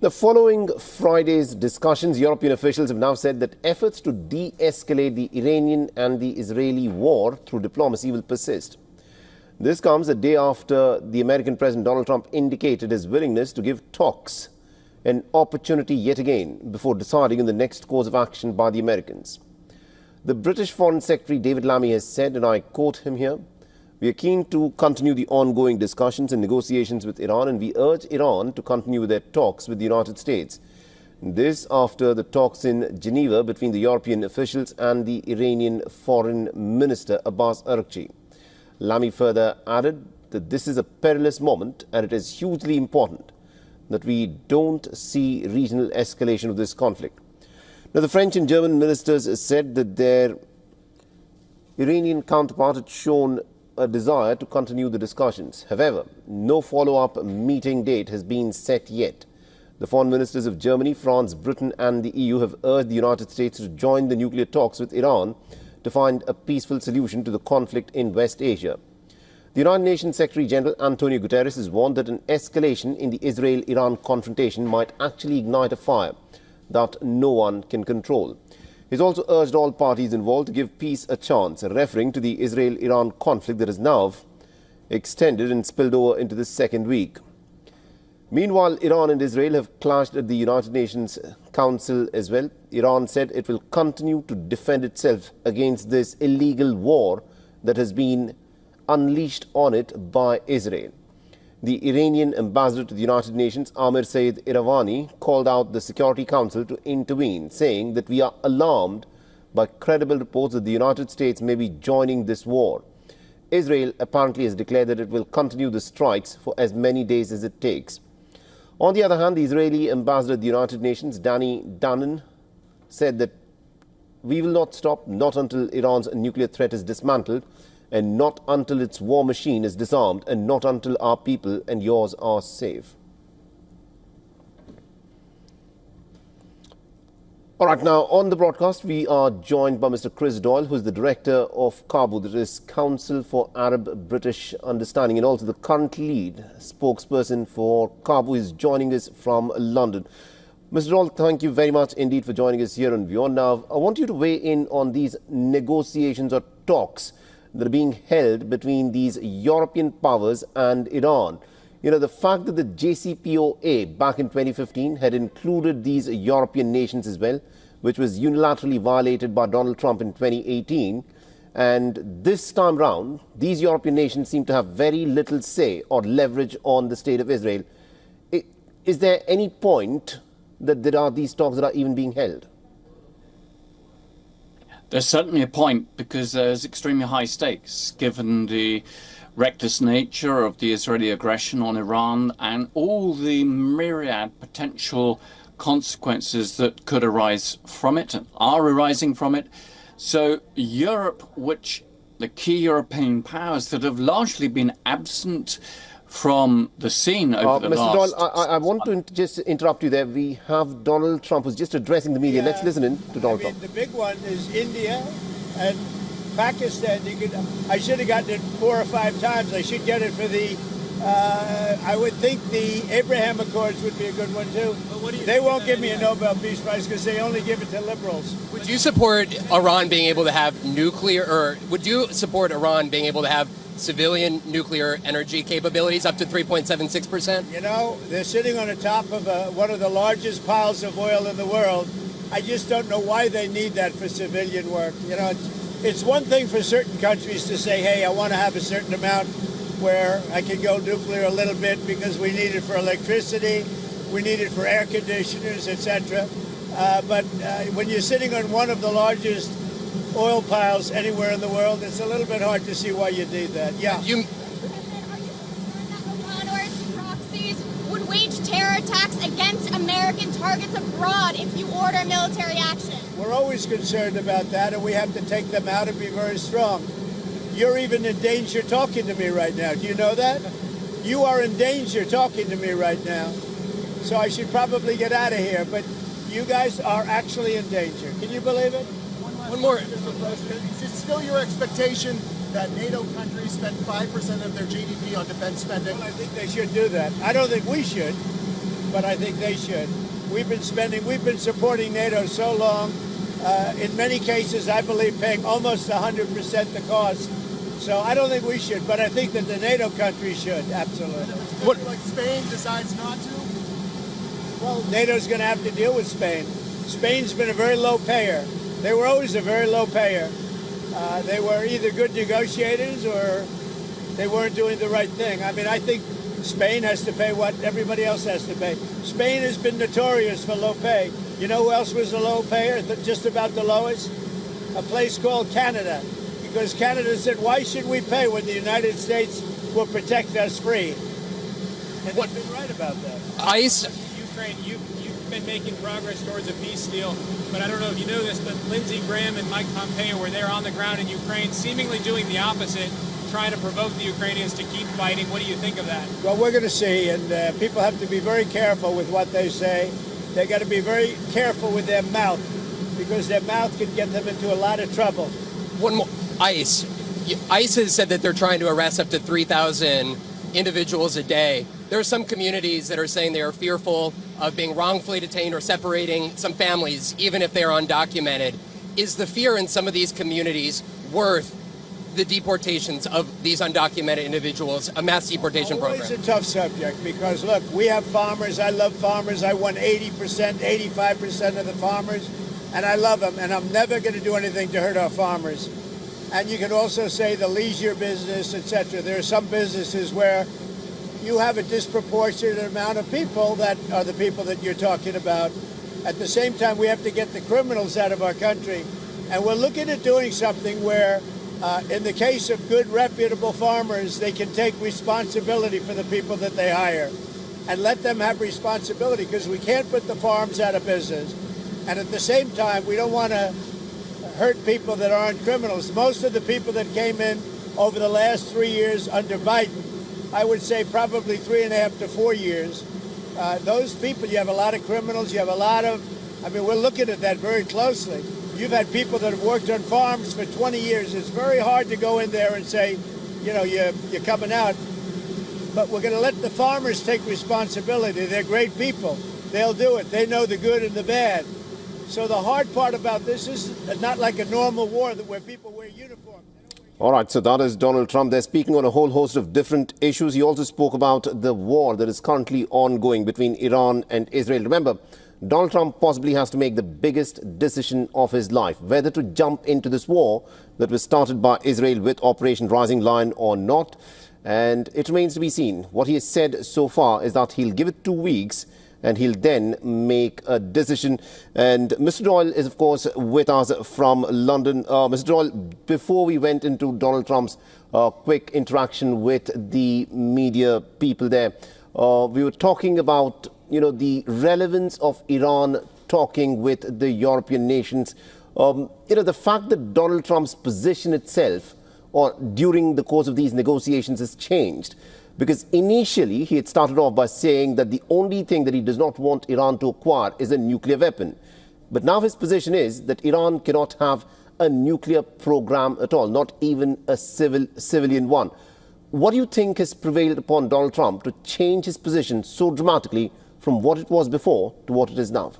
The following Friday's discussions, European officials have now said that efforts to de-escalate the Iranian and the Israeli war through diplomacy will persist. This comes a day after the American President Donald Trump indicated his willingness to give talks an opportunity yet again before deciding on the next course of action by the Americans. The British Foreign Secretary David Lammy has said, and I quote him here, "We are keen to continue the ongoing discussions and negotiations with Iran, and we urge Iran to continue with their talks with the United States." This after the talks in Geneva between the European officials and the Iranian Foreign Minister Abbas Araghchi. Lammy further added that this is a perilous moment and it is hugely important that we don't see regional escalation of this conflict. Now, the French and German ministers said that their Iranian counterpart had shown a desire to continue the discussions. However, no follow-up meeting date has been set yet. The foreign ministers of Germany, France, Britain and the EU have urged the United States to join the nuclear talks with Iran to find a peaceful solution to the conflict in West Asia. The United Nations Secretary General Antonio Guterres has warned that an escalation in the Israel-Iran confrontation might actually ignite a fire that no one can control. He's also urged all parties involved to give peace a chance, referring to the Israel-Iran conflict that has now extended and spilled over into the second week. Meanwhile, Iran and Israel have clashed at the United Nations Council as well. Iran said it will continue to defend itself against this illegal war that has been unleashed on it by Israel. The Iranian ambassador to the United Nations, Amir Saeed Iravani, called out the Security Council to intervene, saying that we are alarmed by credible reports that the United States may be joining this war. Israel apparently has declared that it will continue the strikes for as many days as it takes. On the other hand, the Israeli ambassador to the United Nations, Danny Danon, said that we will not stop, not until Iran's nuclear threat is dismantled, and not until its war machine is disarmed, and not until our people and yours are safe. All right, now on the broadcast, we are joined by Mr. Chris Doyle, who is the director of CABU, that is Council for Arab-British Understanding, and also the current lead spokesperson for CABU, is joining us from London. Mr. Doyle, thank you very much indeed for joining us here on WION. Now, I want you to weigh in on these negotiations or talks that are being held between these European powers and Iran. You know, the fact that the JCPOA back in 2015 had included these European nations as well, which was unilaterally violated by Donald Trump in 2018. And this time round, these European nations seem to have very little say or leverage on the state of Israel. Is there any point that there are these talks that are even being held? There's certainly a point, because there's extremely high stakes given the reckless nature of the Israeli aggression on Iran and all the myriad potential consequences that could arise from it and are arising from it. So Europe, which the key European powers that have largely been absent from the scene over the last... Mr. Doyle, I want to just interrupt you there. We have Donald Trump who's just addressing the media. Yeah, let's listen in to Donald Trump. The big one is India and Pakistan. I should have gotten it 4 or 5 times. I should get it for the... I would think the Abraham Accords would be a good one too. They won't give me a Nobel Peace Prize because they only give it to liberals. Would you support Iran being able to have nuclear, or would you support Iran being able to have civilian nuclear energy capabilities up to 3.76%? You know, they're sitting on the top of one of the largest piles of oil in the world. I just don't know why they need that for civilian work. You know, it's one thing for certain countries to say, hey, I want to have a certain amount where I can go nuclear a little bit because we need it for electricity, we need it for air conditioners, etc. But when you're sitting on one of the largest oil piles anywhere in the world, it's a little bit hard to see why you need that. Yeah. Proxies would wage terror attacks against American targets abroad if you order military action. We're always concerned about that, and we have to take them out and be very strong. You're even in danger talking to me right now. Do you know that? You are in danger talking to me right now. So I should probably get out of here, but you guys are actually in danger. Can you believe it? One more. Is it still your expectation that NATO countries spend 5% of their GDP on defense spending? Well, I think they should do that. I don't think we should. but I think they should. We've been supporting NATO so long. In many cases, I believe paying almost 100% the cost. So I don't think we should, but I think that the NATO countries should, absolutely. What, like Spain decides not to? Well, NATO's going to have to deal with Spain. Spain's been a very low payer. They were always a very low payer. They were either good negotiators or they weren't doing the right thing. I mean, I think Spain has to pay what everybody else has to pay. Spain has been notorious for low pay. You know who else was a low payer, just about the lowest? A place called Canada. Because Canada said, why should we pay when the United States will protect us free? And they've been right about that. ICE. Ukraine, you've been making progress towards a peace deal, but I don't know if you know this, but Lindsey Graham and Mike Pompeo were there on the ground in Ukraine, seemingly doing the opposite, trying to provoke the Ukrainians to keep fighting. What do you think of that? Well, we're going to see, and people have to be very careful with what they say. They got to be very careful with their mouth, because their mouth can get them into a lot of trouble. One more. ICE. ICE has said that they're trying to arrest up to 3,000 individuals a day. There are some communities that are saying they are fearful of being wrongfully detained or separating some families, even if they are undocumented. Is the fear in some of these communities worth the deportations of these undocumented individuals, a mass deportation program? It's a tough subject because, look, we have farmers. I love farmers. I won 80%, 85% of the farmers, and I love them, and I'm never going to do anything to hurt our farmers. And you can also say the leisure business, etc. There are some businesses where you have a disproportionate amount of people that are the people that you're talking about. At the same time, we have to get the criminals out of our country. And we're looking at doing something where, in the case of good, reputable farmers, they can take responsibility for the people that they hire and let them have responsibility, because we can't put the farms out of business. And at the same time, we don't want to hurt people that aren't criminals. Most of the people that came in over the last 3 years under Biden, I would say probably 3.5 to 4 years, those people, you have a lot of criminals, you have a lot of, I mean, we're looking at that very closely. You've had people that have worked on farms for 20 years. It's very hard to go in there and say, you know, you're coming out. But we're going to let the farmers take responsibility. They're great people. They'll do it. They know the good and the bad. So the hard part about this is not like a normal war where people wear uniforms. All right, so that is Donald Trump. They're speaking on a whole host of different issues. He also spoke about the war that is currently ongoing between Iran and Israel. Remember, Donald Trump possibly has to make the biggest decision of his life, whether to jump into this war that was started by Israel with Operation Rising Lion or not. And it remains to be seen. What he has said so far is that he'll give it 2 weeks and he'll then make a decision. And Mr. Doyle is, of course, with us from London. Mr. Doyle, before we went into Donald Trump's quick interaction with the media people there, we were talking about, you know, the relevance of Iran talking with the European nations. You know, the fact that Donald Trump's position itself, or during the course of these negotiations, has changed. Because initially he had started off by saying that the only thing that he does not want Iran to acquire is a nuclear weapon. But now his position is that Iran cannot have a nuclear program at all, not even a civilian one. What do you think has prevailed upon Donald Trump to change his position so dramatically from what it was before to what it is now?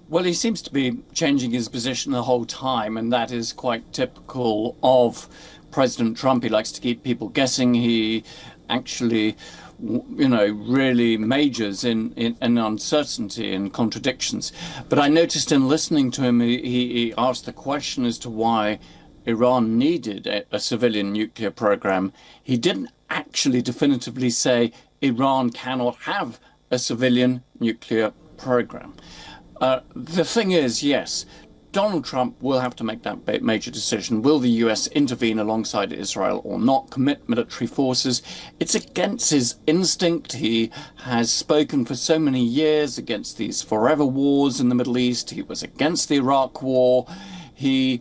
Well, he seems to be changing his position the whole time, and that is quite typical of President Trump. He likes to keep people guessing. He actually, you know, really majors in uncertainty and contradictions. But I noticed in listening to him, he asked the question as to why Iran needed a civilian nuclear program. He didn't actually definitively say Iran cannot have a civilian nuclear program. The thing is, yes, Donald Trump will have to make that major decision. Will the US intervene alongside Israel or not, commit military forces? It's against his instinct. He has spoken for so many years against these forever wars in the Middle East. He was against the Iraq War. He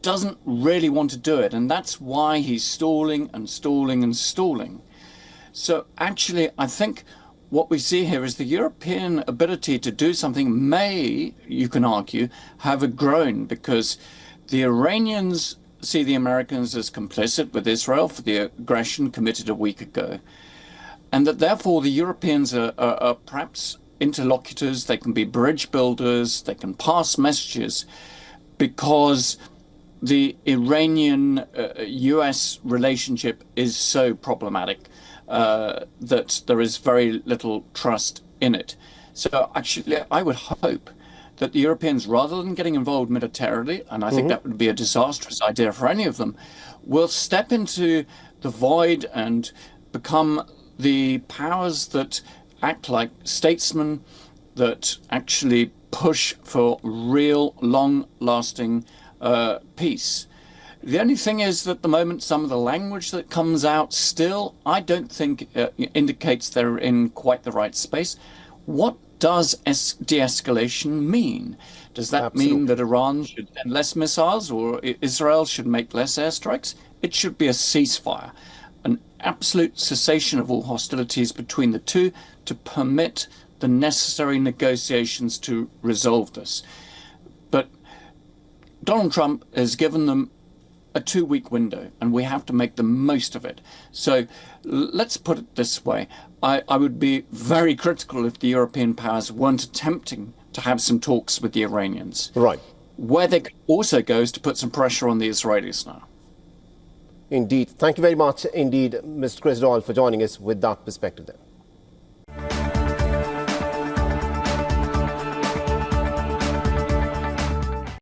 doesn't really want to do it, and that's why he's stalling and stalling and stalling. So actually, I think what we see here is the European ability to do something may, you can argue, have grown, because the Iranians see the Americans as complicit with Israel for the aggression committed a week ago. and that therefore the Europeans are perhaps interlocutors, they can be bridge builders, they can pass messages, because the Iranian-US relationship is so problematic that there is very little trust in it. So actually, I would hope that the Europeans, rather than getting involved militarily, and I think that would be a disastrous idea for any of them, will step into the void and become the powers that act like statesmen, that actually push for real, long-lasting peace. The only thing is that at the moment, some of the language that comes out still, I don't think indicates they're in quite the right space. What does de-escalation mean? Does that mean that Iran should send less missiles, or Israel should make less airstrikes? It should be a ceasefire, an absolute cessation of all hostilities between the two to permit the necessary negotiations to resolve this. But Donald Trump has given them a 2-week window, and we have to make the most of it. So let's put it this way. I would be very critical if the European powers weren't attempting to have some talks with the Iranians. Right. Where they also goes to put some pressure on the Israelis now. Indeed. Thank you very much indeed, Mr. Chris Doyle, for joining us with that perspective there.